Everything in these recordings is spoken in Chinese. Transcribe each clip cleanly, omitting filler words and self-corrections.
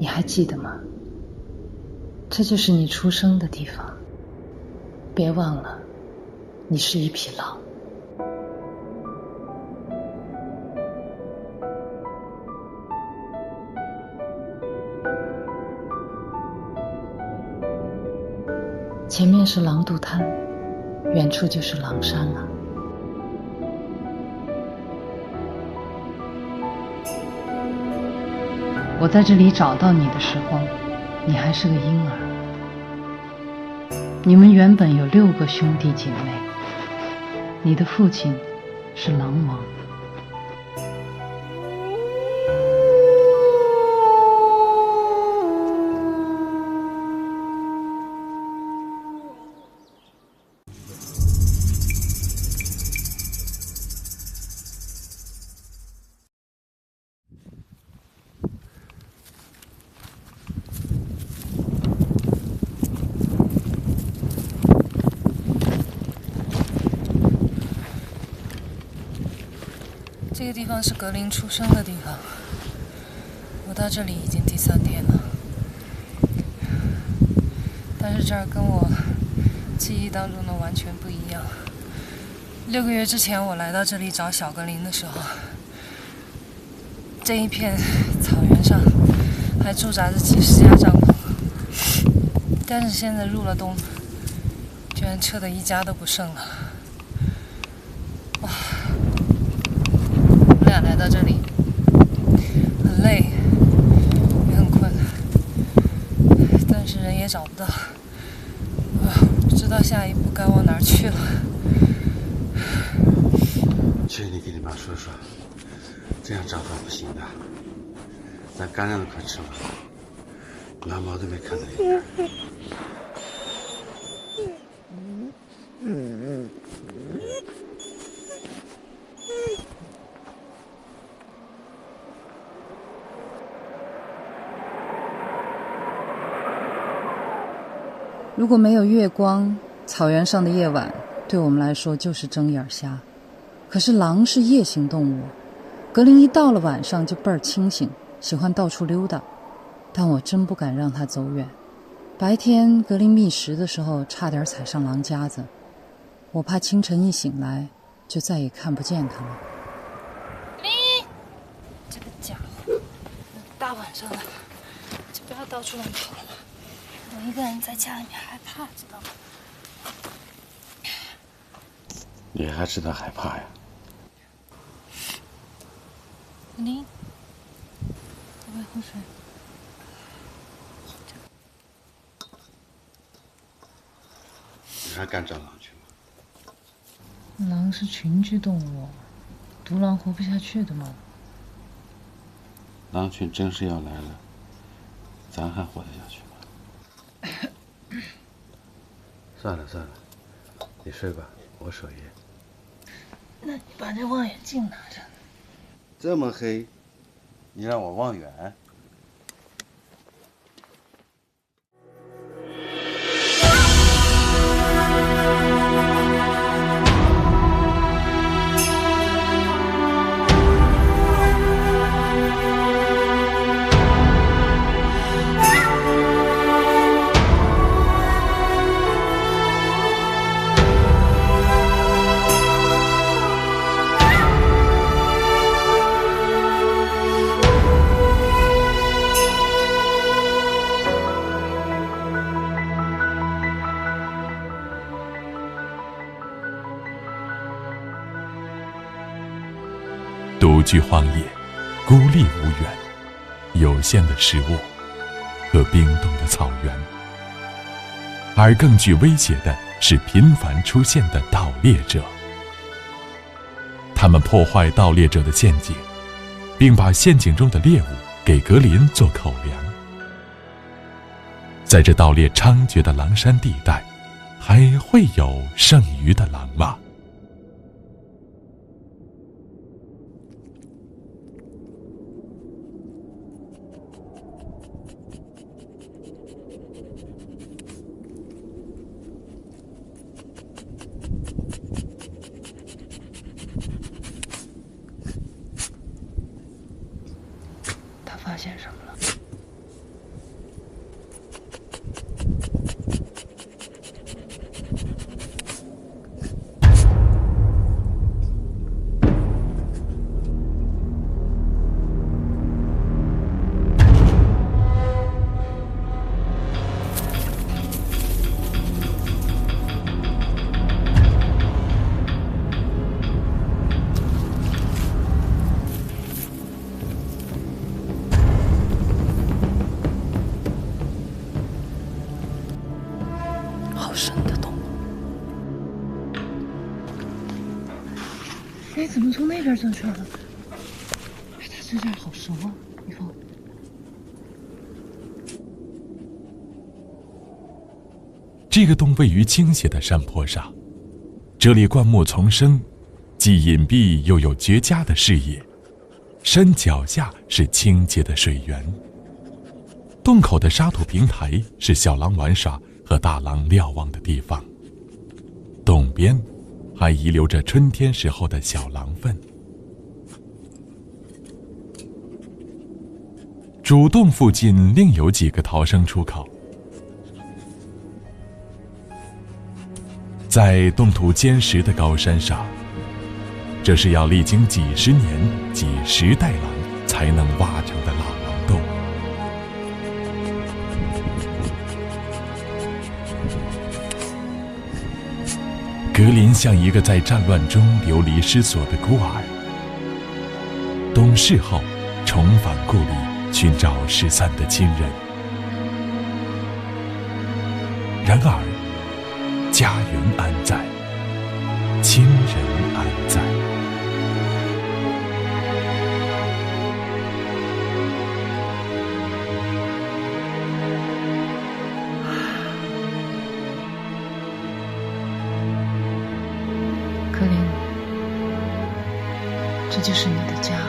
你还记得吗？这就是你出生的地方。别忘了，你是一匹狼。前面是狼渡滩，远处就是狼山了。我在这里找到你的时候，你还是个婴儿。你们原本有6个兄弟姐妹，你的父亲是狼王。这个地方是格林出生的地方，我到这里已经第3天了，但是这儿跟我记忆当中的完全不一样。6个月之前我来到这里找小格林的时候，这一片草原上还驻扎着几10家帐篷，但是现在入了冬，居然撤得一家都不剩了。哇！我们俩来到这里，很累，也很困，但是人也找不到，不知道下一步该往哪儿去了。劝你给你妈说说，这样找法不行的，咱干粮都快吃完了，羊毛都没看到一点。如果没有月光，草原上的夜晚对我们来说就是睁眼瞎。可是狼是夜行动物，格林一到了晚上就倍儿清醒，喜欢到处溜达，但我真不敢让他走远。白天格林觅食的时候差点踩上狼夹子，我怕清晨一醒来就再也看不见他了。格林，这个家伙，大晚上的就不要到处乱跑了，我一个人在家里面害怕，知道吗？你还知道害怕呀？格林，要不要喝水？你还敢找狼去吗？狼是群居动物，独狼活不下去的嘛。狼群真是要来了，咱还活得下去吗？算了算了，你睡吧，我守夜。那你把这望远镜拿着。这么黑，你让我望远？独居荒野，孤立无援，有限的食物和冰冻的草原，而更具威胁的是频繁出现的盗猎者。他们破坏盗猎者的陷阱，并把陷阱中的猎物给格林做口粮。在这盗猎猖獗的狼山地带，还会有剩余的狼吗？他发现什么了？怎么从那边钻出来了？哎，他这点好熟啊，一峰。这个洞位于倾斜的山坡上，这里灌木丛生，既隐蔽又有绝佳的视野。山脚下是清洁的水源，洞口的沙土平台是小狼玩耍和大狼瞭望的地方。洞边还遗留着春天时候的小狼粪。主洞附近另有几个逃生出口。在冻土坚实的高山上，这是要历经几十年、几十代狼才能挖成的老狼洞。格林像一个在战乱中流离失所的孤儿，懂事后重返故里，寻找失散的亲人。然而，家园安在，亲人安在。格林，这就是你的家了。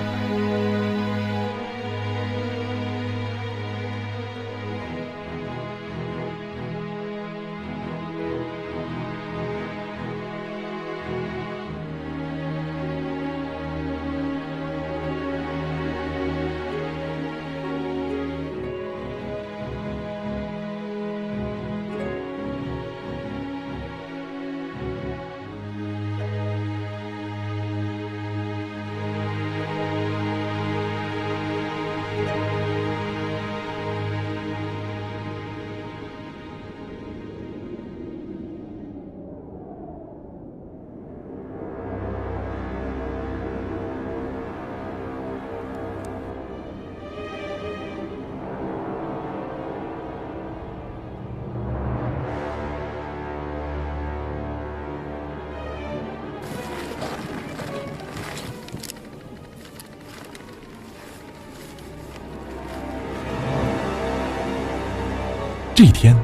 这天，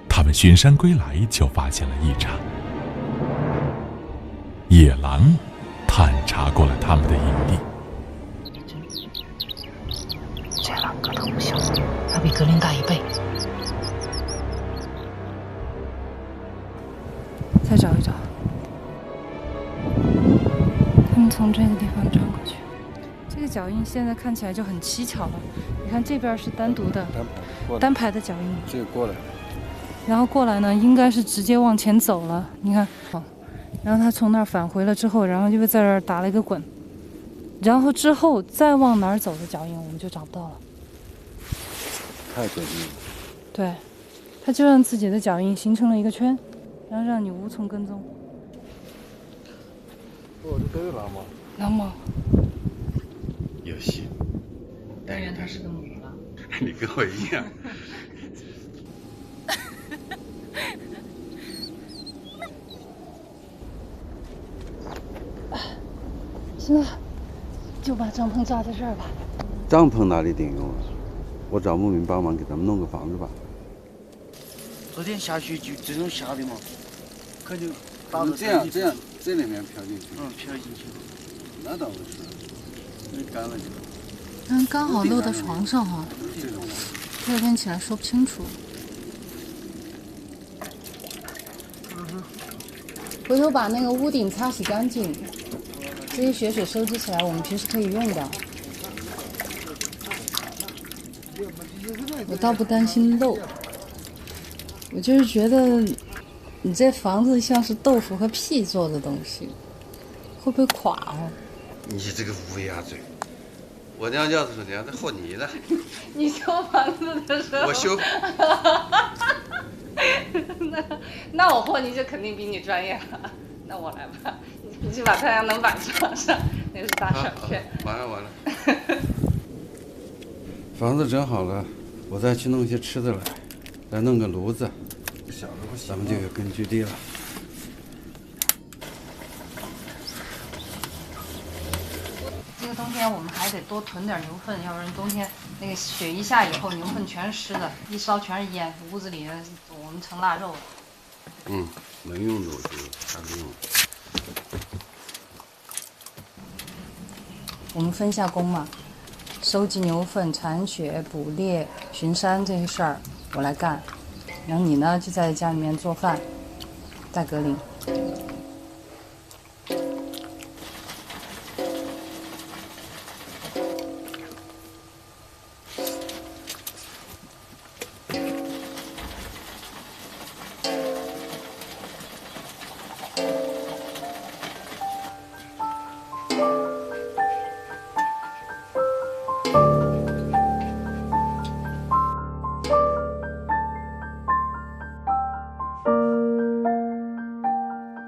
他们巡山归来，就发现了异常。野狼探查过了他们的营地。这狼个头不小，要比格林大1倍。再找一找，他们从这个地方转过去。这个脚印现在看起来就很蹊跷了。你看这边是单独的单排的脚印，这个过来，然后过来呢，应该是直接往前走了。你看，好，然后他从那儿返回了之后，然后就在这儿打了一个滚，然后之后再往哪儿走的脚印我们就找不到了。太诡异了。对，他就让自己的脚印形成了一个圈，然后让你无从跟踪。哦，这都有狼吗？狼吗？有戏。当然，她是个母狼。你跟我一样。行了，就把帐篷扎在这儿吧。帐篷哪里顶用啊？我找牧民帮忙给咱们弄个房子吧。昨天下雪就这种下的嘛，可就打这样，这里面飘进去。飘进去了。那倒不是，那干了就。刚好漏在床上哈，第二天起来说不清楚。回头把那个屋顶擦洗干净，这些雪水收集起来，我们平时可以用的。我倒不担心漏，我就是觉得你这房子像是豆腐和屁做的东西，会不会垮啊？你这个乌鸦嘴！我娘要是说娘，这和你呢？你修房子的时候，我修。那我和你就肯定比你专业了。那我来吧，你去把太阳能板装上，那是大赏券。完了。房子整好了，我再去弄些吃的来，再弄个炉子，咱们就有根据地了。冬天我们还得多囤点牛粪，要不然冬天那个雪一下以后，牛粪全是湿的，一烧全是烟，屋子里我们成腊肉了。能用的我就还不用。我们分下工嘛，收集牛粪、铲雪、捕猎、巡山这些事儿我来干，然后你呢就在家里面做饭，带格林。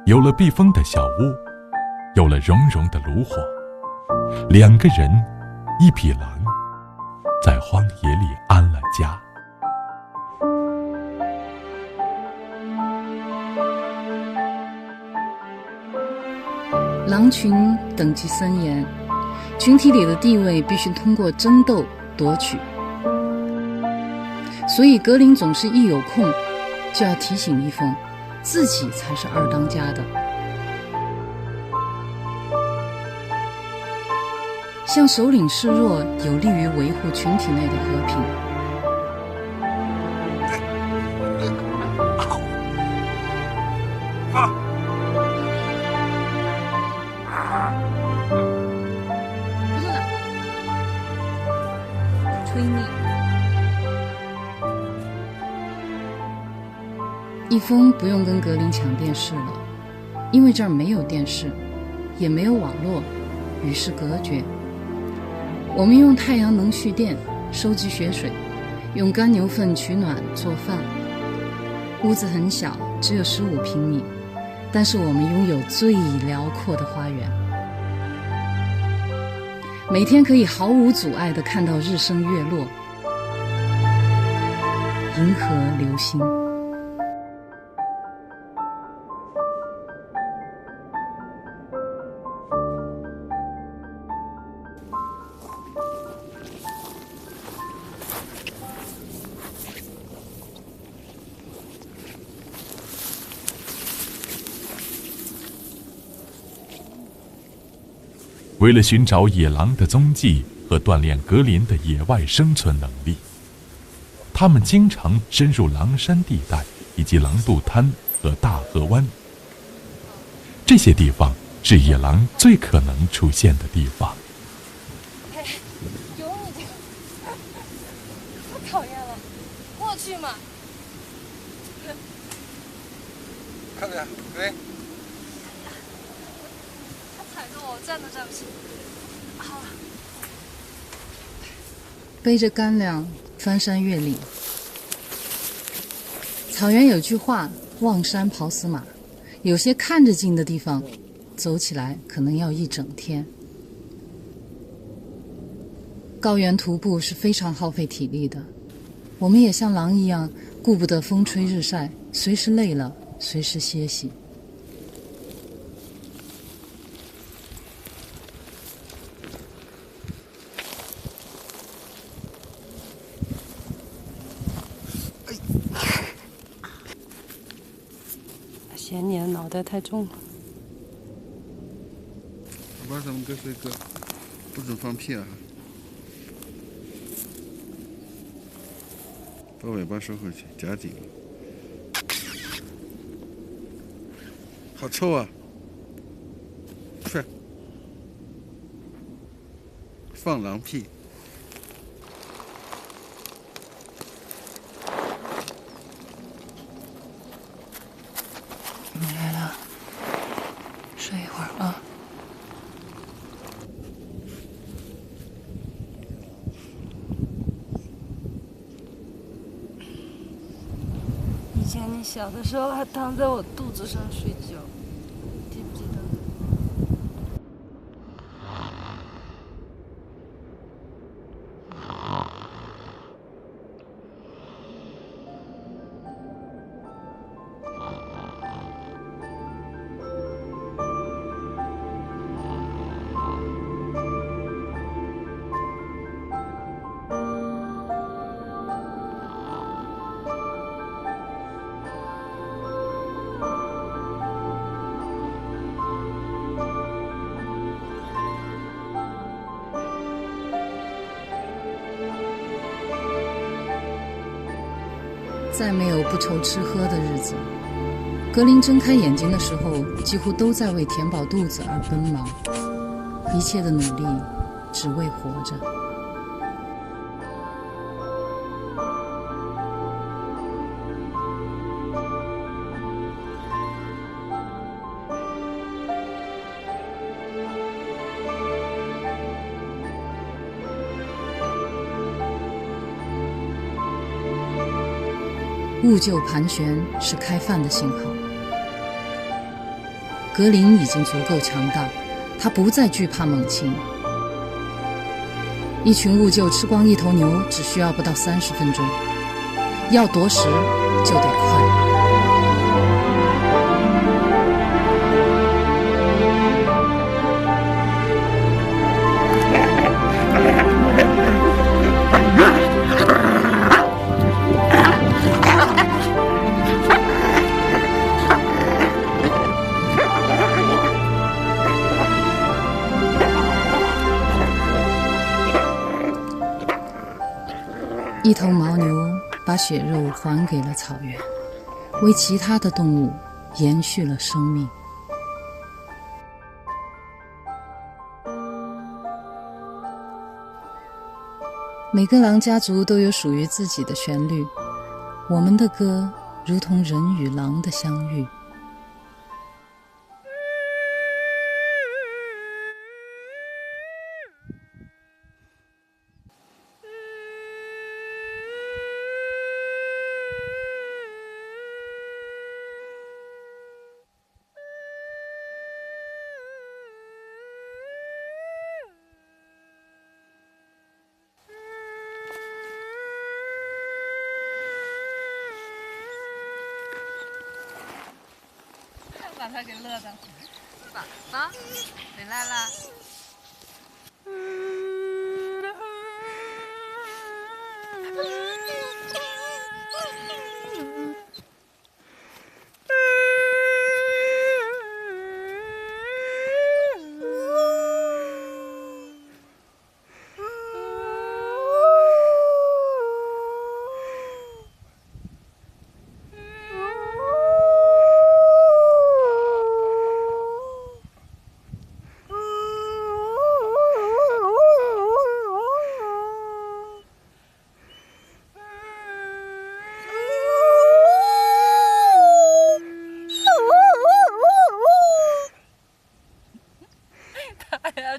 有了避风的小屋，有了融融的炉火，2个人1匹狼，在荒野里安了家。狼群等级森严，群体里的地位必须通过争斗夺取，所以格林总是一有空就要提醒蜜蜂，自己才是二当家的。向首领示弱，有利于维护群体内的和平。吹你。一峰不用跟格林抢电视了，因为这儿没有电视，也没有网络，与世隔绝。我们用太阳能蓄电，收集雪水，用干牛粪取暖做饭。屋子很小，只有15平米，但是我们拥有最辽阔的花园。每天可以毫无阻碍地看到日升月落，银河流星。为了寻找野狼的踪迹和锻炼格林的野外生存能力，他们经常深入狼山地带以及狼渡滩和大河湾。这些地方是野狼最可能出现的地方。哎，有你这个，太讨厌了，过去嘛。看着呀，对。踩着我站都站不起。好了。背着干粮翻山越岭。草原有句话，望山跑死马，有些看着近的地方，走起来可能要一整天。高原徒步是非常耗费体力的，我们也像狼一样，顾不得风吹日晒，随时累了随时歇息。嫌你的脑袋太重了。我把咱们哥说哥，不准放屁啊！把尾巴收回去，夹紧了。好臭啊！去，放狼屁。你来了，睡一会儿啊。以前你小的时候还躺在我肚子上睡觉，记不记得？再没有不愁吃喝的日子。格林睁开眼睛的时候，几乎都在为填饱肚子而奔忙，一切的努力只为活着。兀救盘旋是开饭的信号。格林已经足够强大，他不再惧怕猛禽。一群兀救吃光一头牛只需要不到30分钟，要夺食就得快。一头牦牛把血肉还给了草原，为其他的动物延续了生命。每个狼家族都有属于自己的旋律，我们的歌如同人与狼的相遇。把他给乐的，宝宝回来啦！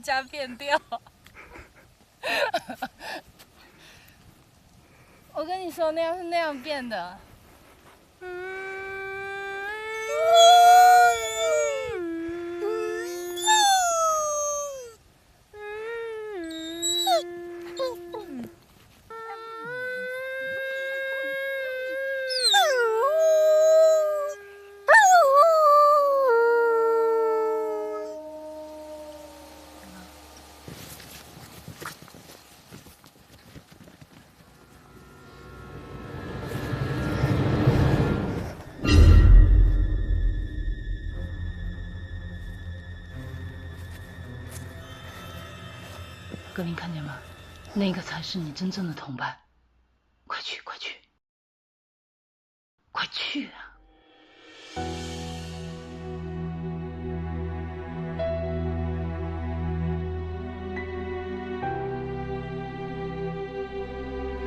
加变调，我跟你说，那样是那样变的。格林，看见吗？那个才是你真正的同伴。快去，快去，快去啊！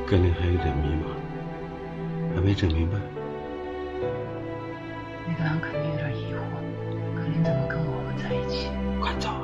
格林还有点迷茫，还没整明白。那个狼肯定有点疑惑，格林怎么跟我们在一起？快走啊！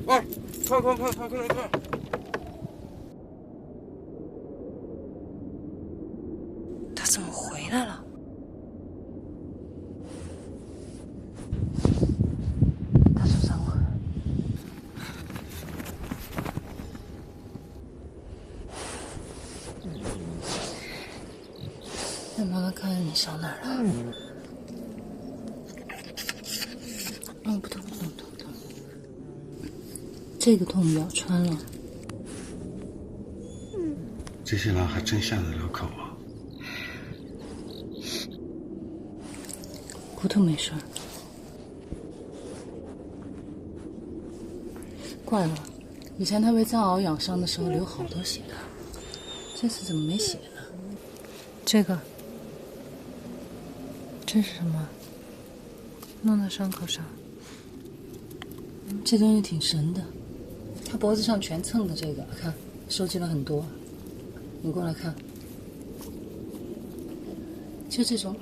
哎，快！他怎么回来了？他受伤了。让妈妈看看你伤哪儿了。哦，不痛。这个痛要穿了。这些狼还真下得了口啊！骨头没事儿。怪了，以前他被藏獒咬伤的时候流好多血的，这次怎么没血呢？这是什么？弄到伤口上。这东西挺神的，他脖子上全蹭的这个，看收集了很多。你过来看，就这种，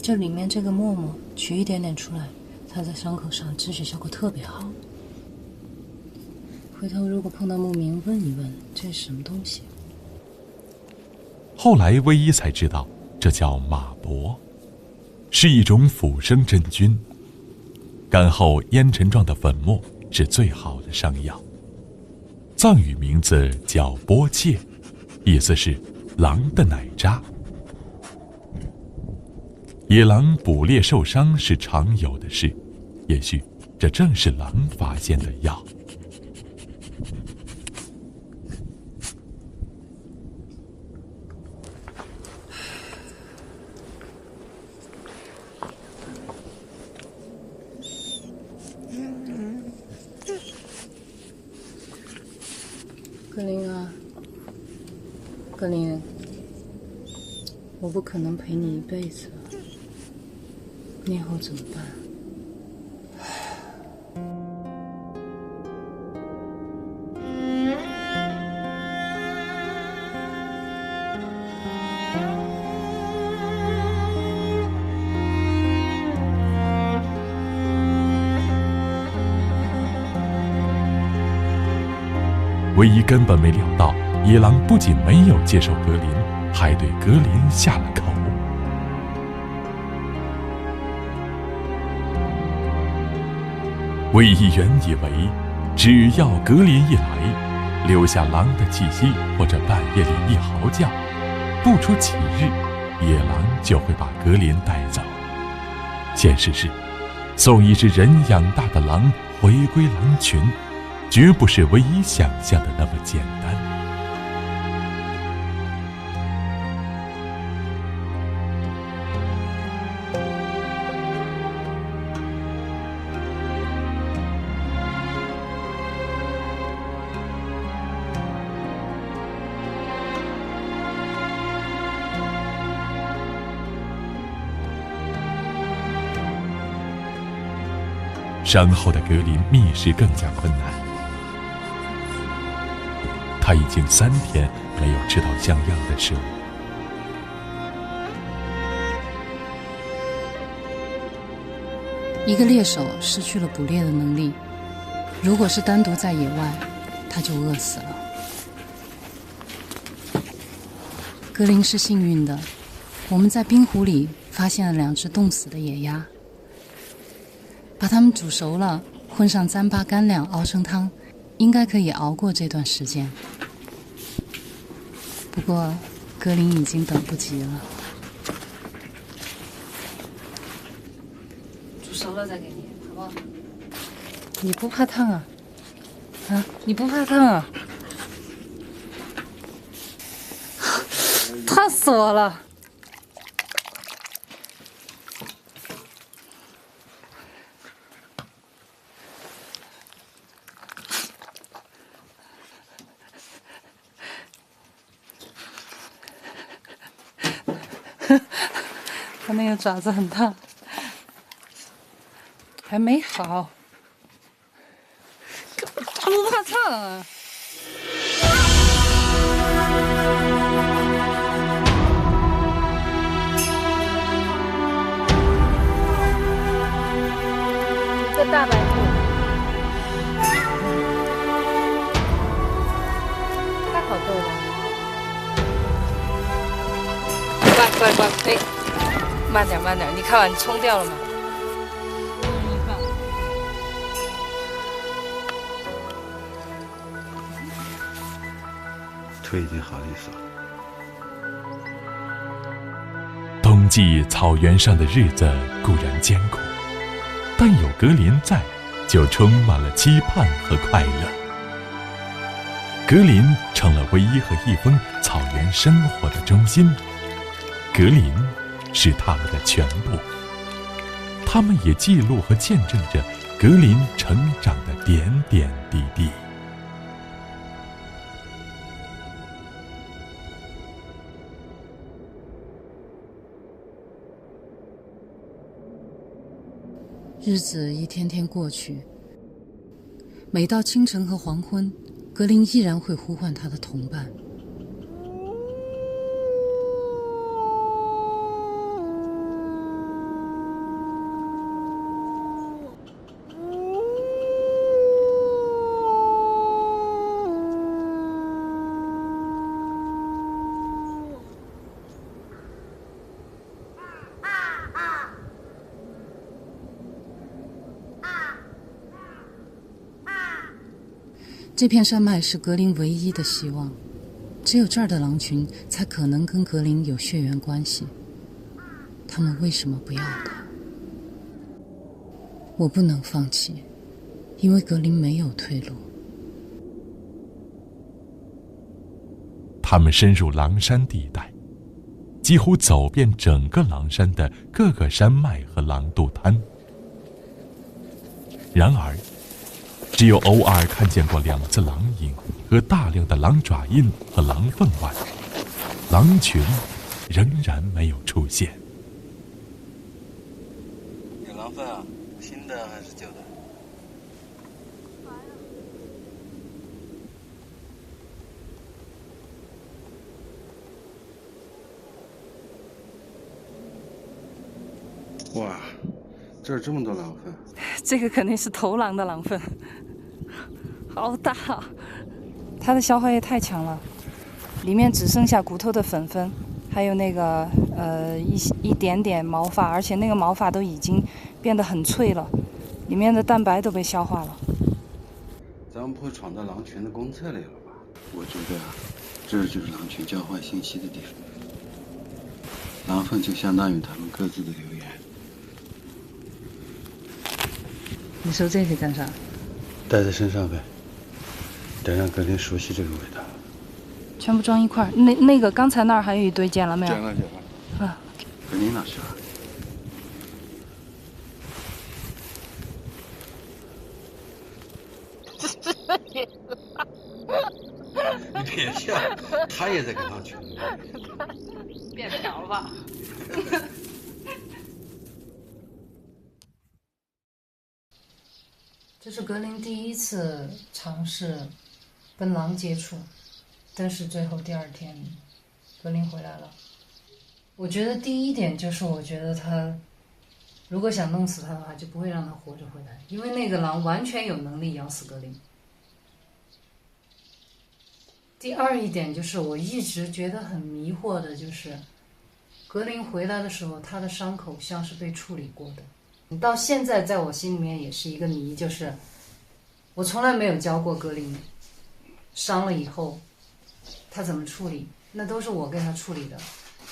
这里面这个沫沫取一点点出来，它在伤口上止血效果特别好。回头如果碰到牧民，问一问这是什么东西。后来唯一才知道，这叫马搏，是一种腐生真菌，干后烟尘状的粉末是最好的伤药。藏语名字叫波切，意思是狼的奶渣。野狼捕猎受伤是常有的事，也许这正是狼发现的药。格林啊，格林，我不可能陪你一辈子，你以后怎么办？唯一根本没料到，野狼不仅没有接受格林，还对格林下了口。魏一原以为，只要格林一来，留下狼的气息，或者半夜里一嚎叫，不出几日，野狼就会把格林带走。现实是，送一只人养大的狼回归狼群，绝不是唯一想象的那么简单。伤后的格林觅食更加困难，他已经3天没有吃到像样的食物。一个猎手失去了捕猎的能力，如果是单独在野外，他就饿死了。格林是幸运的，我们在冰湖里发现了2只冻死的野鸭，把它们煮熟了，混上糌粑干粮熬成汤，应该可以熬过这段时间。不过格林已经等不及了。煮熟了再给你，好不好？你不怕烫啊？啊，你不怕烫啊？烫死我了！它那个爪子很烫，还没好，它不怕烫啊。个大白兔，它好逗啊！乖，哎，慢点，你看完你冲掉了吗？腿已经好利索了。冬季草原上的日子固然艰苦，但有格林在，就充满了期盼和快乐。格林成了唯一和一峰草原生活的中心，格林是他们的全部，他们也记录和见证着格林成长的点点滴滴。日子一天天过去，每到清晨和黄昏，格林依然会呼唤他的同伴。这片山脉是格林唯一的希望，只有这儿的狼群才可能跟格林有血缘关系。他们为什么不要他？我不能放弃，因为格林没有退路。他们深入狼山地带，几乎走遍整个狼山的各个山脉和狼肚滩。然而只有偶尔看见过2次狼影和大量的狼爪印和狼粪外，狼群仍然没有出现。有狼粪啊？新的还是旧的？哇，这儿这么多狼粪！这个肯定是头狼的狼粪，好大，它的消化液太强了，里面只剩下骨头的粉粉，还有那个一点点毛发，而且那个毛发都已经变得很脆了，里面的蛋白都被消化了。咱们不会闯到狼群的公厕里了吧？我觉得啊，这就是狼群交换信息的地方，狼粪就相当于他们各自的留言。你收这些干啥？带在身上呗，得让格林熟悉这个味道。全部装一块儿。那个刚才那儿还有一堆，捡了没有？捡了。啊，格林哪去了？你别笑，他也在跟狼群里面。变条了吧？这是格林第一次尝试跟狼接触，但是最后第2天，格林回来了。我觉得第一点就是，我觉得他如果想弄死他的话，就不会让他活着回来，因为那个狼完全有能力咬死格林。第2一点就是，我一直觉得很迷惑的，就是格林回来的时候，他的伤口像是被处理过的。到现在在我心里面也是一个谜，就是我从来没有教过格林伤了以后他怎么处理，那都是我给他处理的。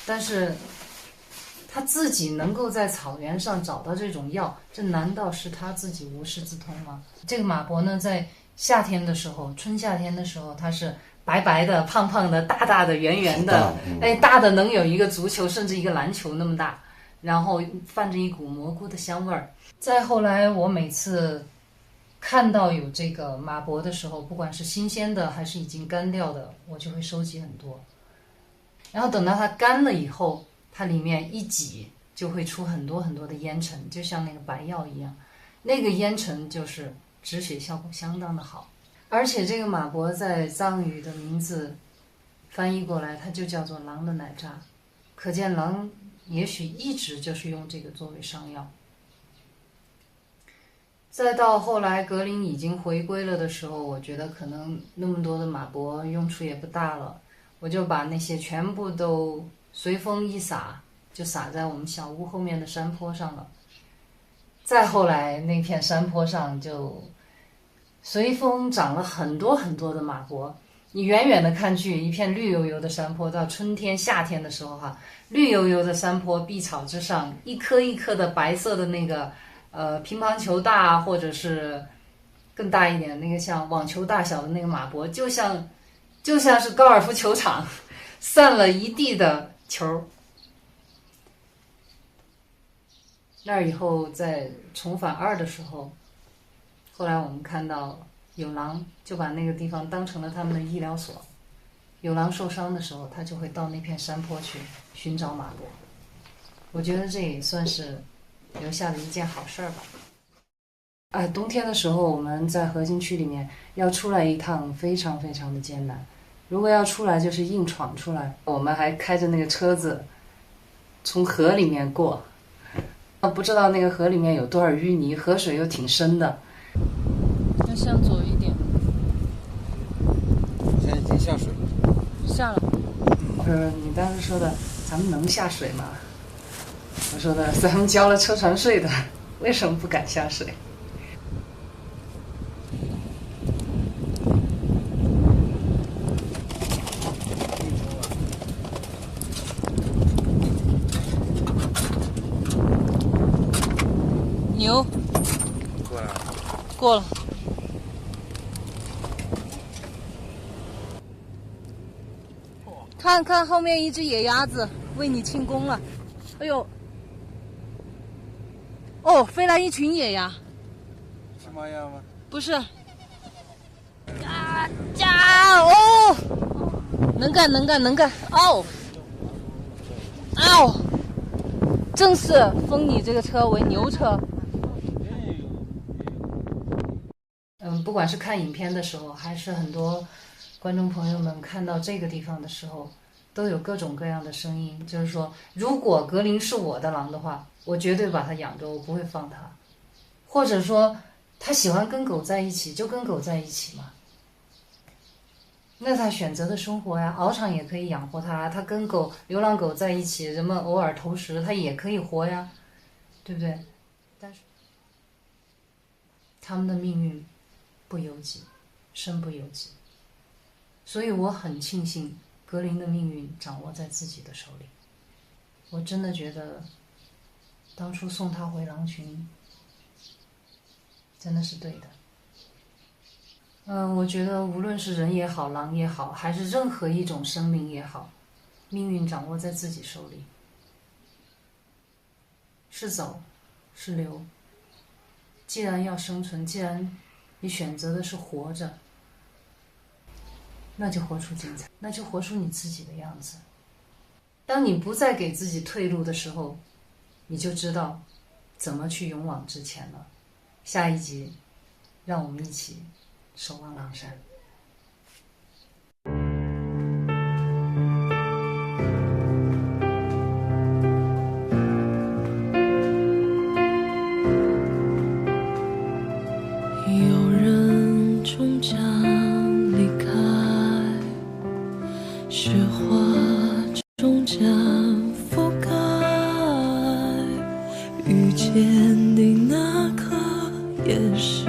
但是他自己能够在草原上找到这种药，这难道是他自己无师自通吗？这个马博呢，在夏天的时候，春夏天的时候，它是白白的、胖胖的、大大的、圆圆的，大的能有一个足球甚至一个篮球那么大，然后泛着一股蘑菇的香味儿。再后来，我每次看到有这个马博的时候，不管是新鲜的还是已经干掉的，我就会收集很多。然后等到它干了以后，它里面一挤就会出很多很多的烟尘，就像那个白药一样。那个烟尘就是止血效果相当的好。而且这个马博在藏语的名字翻译过来，它就叫做狼的奶渣，可见狼也许一直就是用这个作为伤药。再到后来格林已经回归了的时候，我觉得可能那么多的马博用处也不大了，我就把那些全部都随风一撒，就撒在我们小屋后面的山坡上了。再后来那片山坡上就随风长了很多很多的马博，你远远的看去一片绿油油的山坡，到春天夏天的时候绿油油的山坡碧草之上，一颗一颗的白色的那个乒乓球大或者是更大一点那个像网球大小的那个马博，就像是高尔夫球场散了一地的球。那儿以后在重返2的时候，后来我们看到有狼，就把那个地方当成了他们的医疗所。有狼受伤的时候，他就会到那片山坡去寻找马博。我觉得这也算是留下的一件好事儿吧。冬天的时候我们在河津区里面要出来一趟非常非常的艰难，如果要出来就是硬闯出来，我们还开着那个车子从河里面过，不知道那个河里面有多少淤泥，河水又挺深的。要向左一点。现在已经下水了。下了。你当时说的咱们能下水吗？我说的咱们交了车船税的，为什么不敢下水？牛过来。过了。看看后面一只野鸭子为你庆功了。哎呦，哦，飞来一群野鸭。是马鸭吗？不是。加哦，能干能干能干哦，哦，正式封你这个车为牛车。不管是看影片的时候，还是很多观众朋友们看到这个地方的时候，都有各种各样的声音，就是说，如果格林是我的狼的话，我绝对把它养着，我不会放它。或者说，他喜欢跟狗在一起，就跟狗在一起嘛。那他选择的生活呀，獒场也可以养活他，他跟流浪狗在一起，人们偶尔投食，他也可以活呀，对不对？但是他们的命运不由己，身不由己。所以我很庆幸格林的命运掌握在自己的手里。我真的觉得当初送他回狼群真的是对的。我觉得无论是人也好，狼也好，还是任何一种生命也好，命运掌握在自己手里，是走是留，既然要生存，既然你选择的是活着，那就活出精彩，那就活出你自己的样子。当你不再给自己退路的时候，你就知道怎么去勇往直前了。下一集让我们一起守望狼山。有人终将离开，雪花终将覆盖，遇见的那刻也是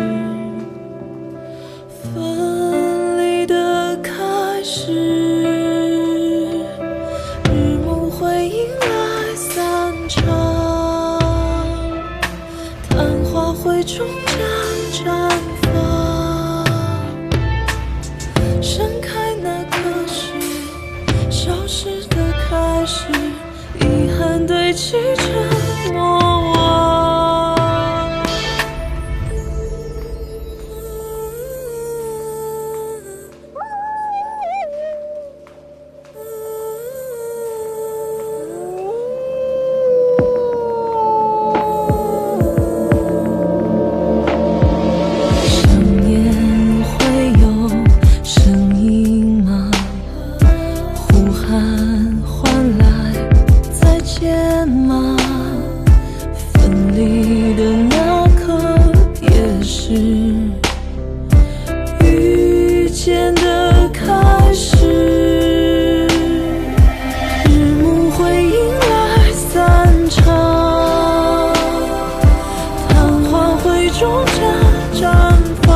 分离的开始，日暮会迎来散场，昙花会终将绽放，盛开那刻是消失的开始，遗憾堆砌成莫忘。想念会有声音吗？呼喊换来再见吗？家绽放。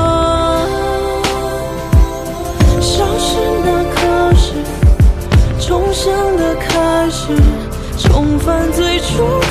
消失那刻是重生的开始，重返最初。